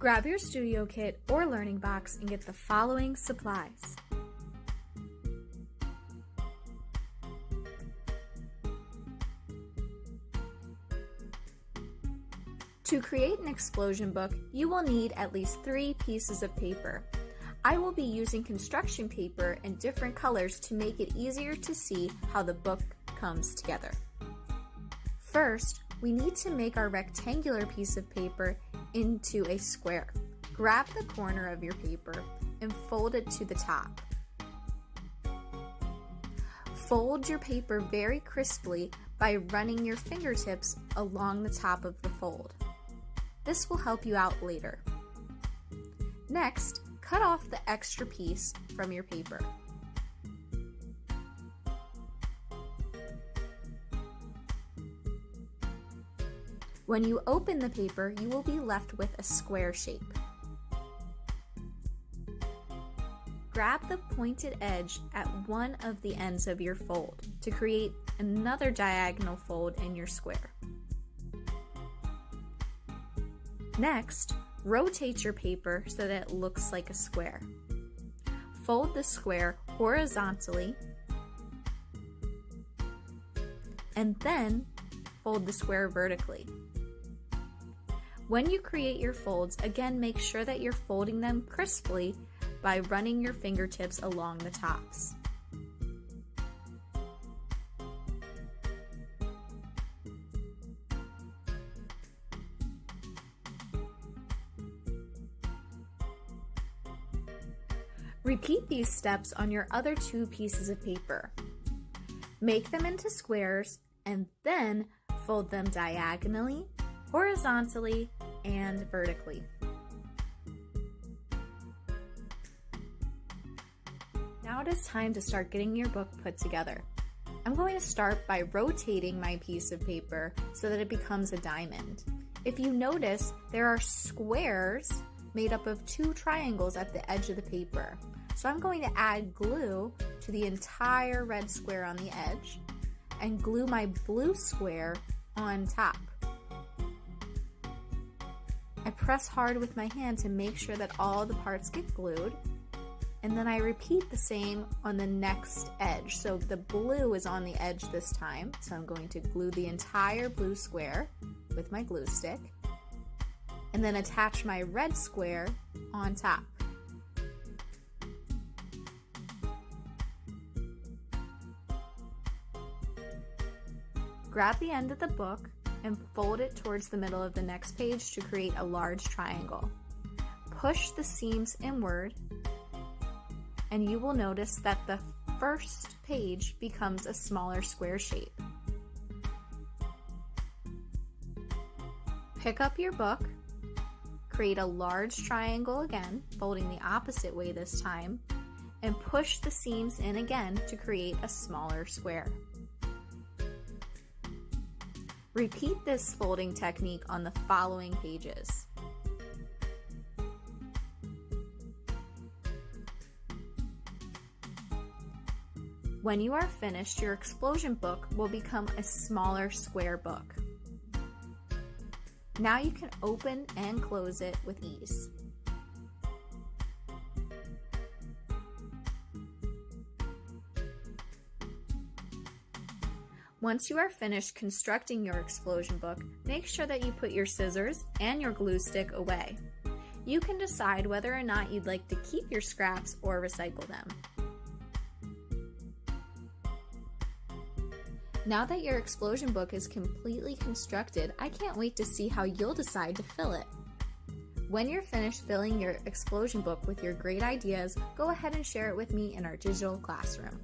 Grab your studio kit or learning box and get the following supplies. To create an explosion book, you will need at least 3 pieces of paper. I will be using construction paper in different colors to make it easier to see how the book comes together. First, we need to make our rectangular piece of paper into a square. Grab the corner of your paper and fold it to the top. Fold your paper very crisply by running your fingertips along the top of the fold. This will help you out later. Next, cut off the extra piece from your paper. When you open the paper, you will be left with a square shape. Grab the pointed edge at one of the ends of your fold to create another diagonal fold in your square. Next, rotate your paper so that it looks like a square. Fold the square horizontally and then fold the square vertically. When you create your folds, again make sure that you're folding them crisply by running your fingertips along the tops. Repeat these steps on your other 2 pieces of paper. Make them into squares and then fold them diagonally, horizontally, and vertically. Now it is time to start getting your book put together. I'm going to start by rotating my piece of paper so that it becomes a diamond. If you notice, there are squares made up of 2 triangles at the edge of the paper. So I'm going to add glue to the entire red square on the edge and glue my blue square on top. I press hard with my hand to make sure that all the parts get glued, and then I repeat the same on the next edge. So the blue is on the edge this time, so I'm going to glue the entire blue square with my glue stick, and then attach my red square on top. Grab the end of the book and fold it towards the middle of the next page to create a large triangle. Push the seams inward and you will notice that the first page becomes a smaller square shape. Pick up your book, create a large triangle again, folding the opposite way this time, and push the seams in again to create a smaller square. Repeat this folding technique on the following pages. When you are finished, your explosion book will become a smaller square book. Now you can open and close it with ease. Once you are finished constructing your explosion book, make sure that you put your scissors and your glue stick away. You can decide whether or not you'd like to keep your scraps or recycle them. Now that your explosion book is completely constructed, I can't wait to see how you'll decide to fill it. When you're finished filling your explosion book with your great ideas, go ahead and share it with me in our digital classroom.